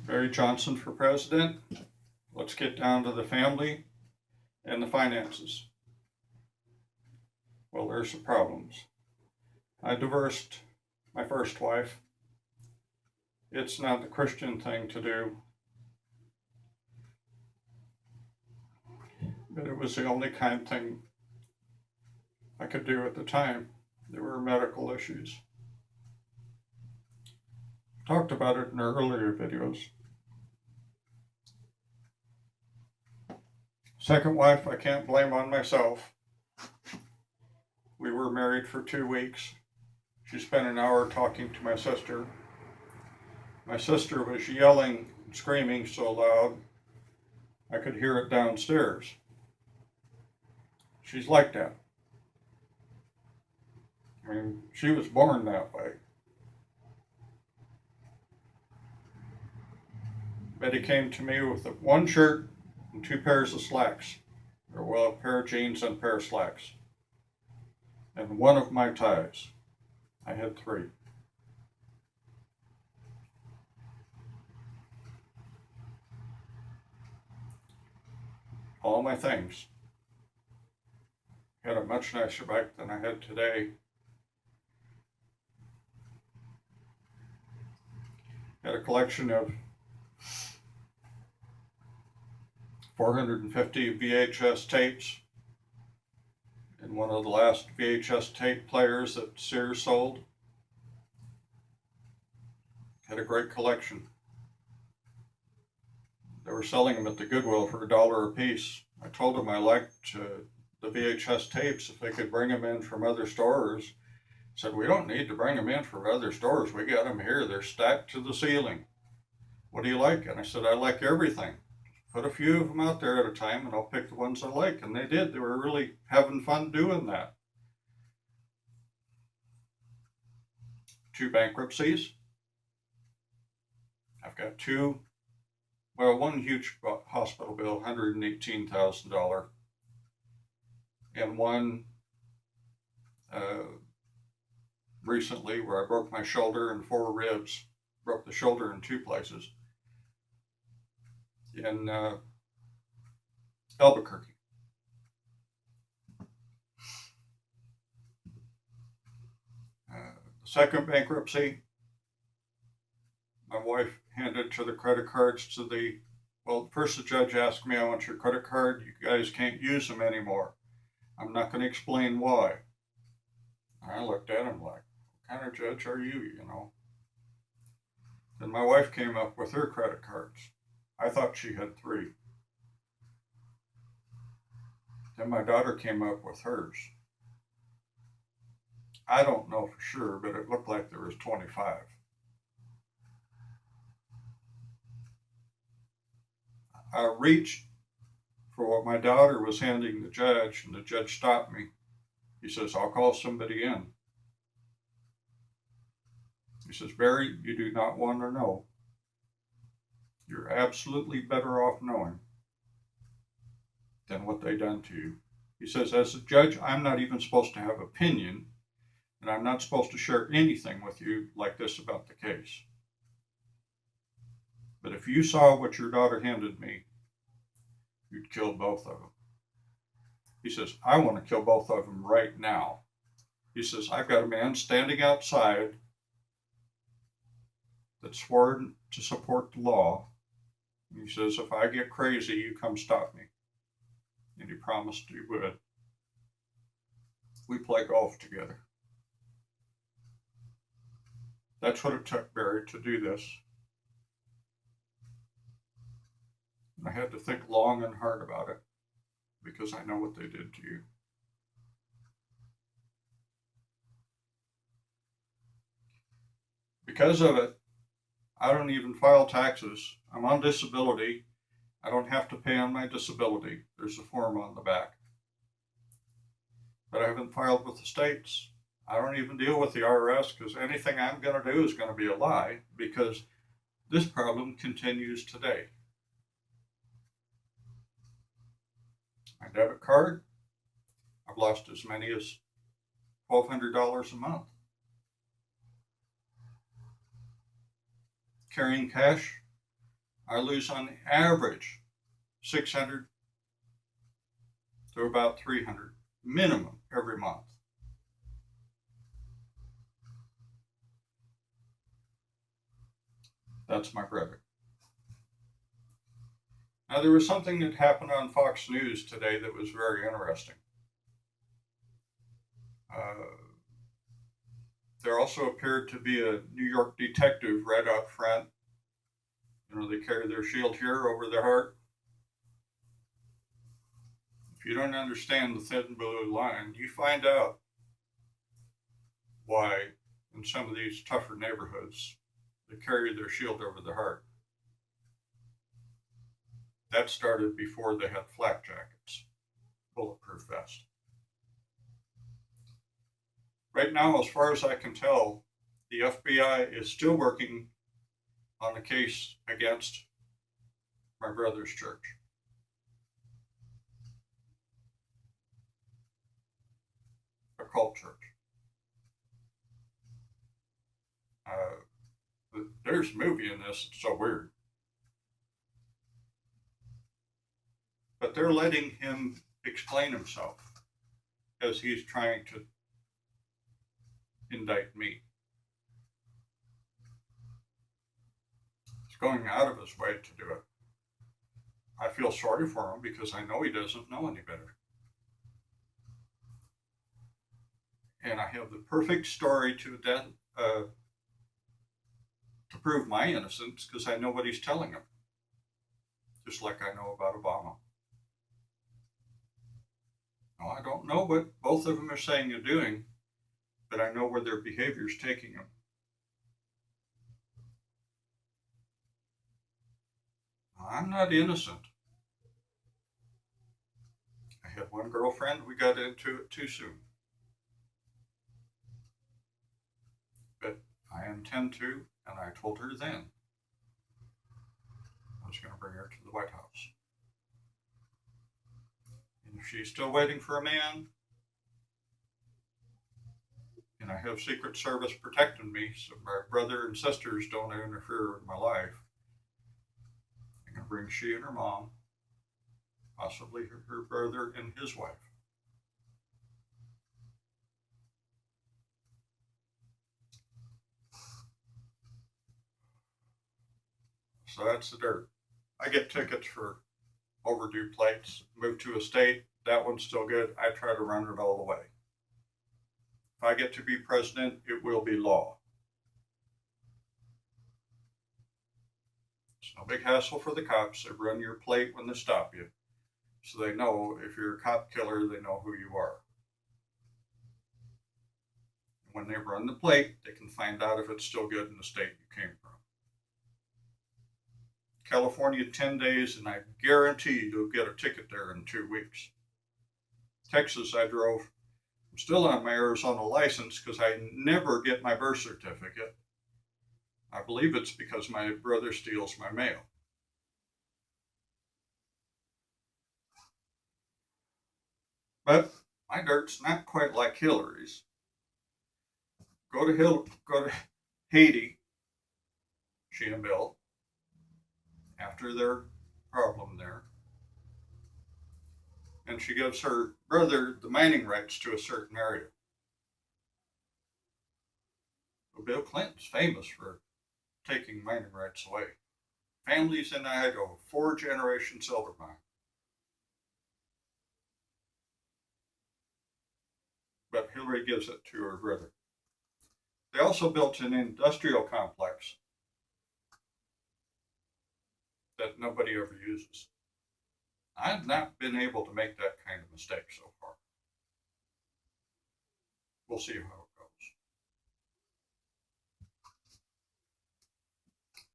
Barry Johnson for president. Let's get down to the family and the finances. Well, there's the problems. I divorced my first wife. It's not the Christian thing to do, but it was the only kind thing I could do at the time. There were medical issues. Talked about it in earlier videos. Second wife, I can't blame on myself. We were married for 2 weeks. She spent an hour talking to my sister. My sister was yelling and screaming so loud I could hear it downstairs. She's like that. I mean, she was born that way. Betty came to me with one shirt and 2 pairs of slacks. Or, well, a pair of jeans and a pair of slacks. And one of my ties. I had 3. All my things. I had a much nicer bike than I had today. Had a collection of 450 VHS tapes and one of the last VHS tape players that Sears sold. Had a great collection. They were selling them at the Goodwill for $1 a piece. I told them I liked the VHS tapes if they could bring them in from other stores. Said, we don't need to bring them in from other stores. We got them here. They're stacked to the ceiling. What do you like? And I said, I like everything. Put a few of them out there at a time and I'll pick the ones I like. And they did. They were really having fun doing that. 2 bankruptcies. I've got 2, well, one huge hospital bill, $118,000. And one recently where I broke my shoulder and 4 ribs. Broke the shoulder in 2 places. In Albuquerque. The second bankruptcy, my wife handed to the credit cards to the, well, first the judge asked me, I want your credit card. You guys can't use them anymore. I'm not going to explain why. I looked at him like, what kind of judge are you, you know? Then my wife came up with her credit cards. I thought she had 3. Then my daughter came up with hers. I don't know for sure, but it looked like there was 25. I reached for what my daughter was handing the judge, and the judge stopped me. He says, I'll call somebody in. He says, Barry, you do not want to know. You're absolutely better off knowing than what they done to you. He says, as a judge, I'm not even supposed to have opinion, and I'm not supposed to share anything with you like this about the case. But if you saw what your daughter handed me, you'd kill both of them. He says, I want to kill both of them right now. He says, I've got a man standing outside that's sworn to support the law. He says, if I get crazy, you come stop me. And he promised he would. We play golf together. That's what it took, Barry, to do this. And I had to think long and hard about it because I know what they did to you. Because of it, I don't even file taxes. I'm on disability. I don't have to pay on my disability. There's a form on the back. But I haven't filed with the states. I don't even deal with the IRS because anything I'm going to do is going to be a lie because this problem continues today. My debit card, I've lost as many as $1,200 a month. Carrying cash, I lose on average 600 to about 300 minimum every month. That's my brother. Now, there was something that happened on Fox News today that was very interesting. Uh, there also appeared to be a New York detective right out front. You know, they carry their shield here over their heart. If you don't understand the thin blue line, you find out why in some of these tougher neighborhoods they carry their shield over their heart. That started before they had flak jackets, bulletproof vests. Right now, as far as I can tell, the FBI is still working on the case against my brother's church. A cult church. There's a movie in this, it's so weird. But they're letting him explain himself as he's trying to indict me. He's going out of his way to do it. I feel sorry for him because I know he doesn't know any better. And I have the perfect story to prove my innocence because I know what he's telling him, just like I know about Obama. Now, I don't know what both of them are saying and doing, but I know where their behavior is taking them. I'm not innocent. I had one girlfriend, we got into it too soon. But I intend to, and I told her then I was going to bring her to the White House. And if she's still waiting for a man, and I have Secret Service protecting me so my brother and sisters don't interfere with my life, I'm going to bring she and her mom, possibly her brother and his wife. So that's the dirt. I get tickets for overdue plates, move to a state, that one's still good. I try to run it all the way. If I get to be president, it will be law. It's no big hassle for the cops. They run your plate when they stop you. So they know if you're a cop killer, they know who you are. When they run the plate, they can find out if it's still good in the state you came from. California, 10 days, and I guarantee you'll get a ticket there in 2 weeks. Texas, I drove. I'm still on my Arizona license because I never get my birth certificate. I believe it's because my brother steals my mail. But my dirt's not quite like Hillary's. Go to Haiti, she and Bill, after their problem there. And she gives her brother the mining rights to a certain area. Well, Bill Clinton's famous for taking mining rights away. Families in Idaho, 4-generation silver mine. But Hillary gives it to her brother. They also built an industrial complex that nobody ever uses. I've not been able to make that kind of mistake so far. We'll see how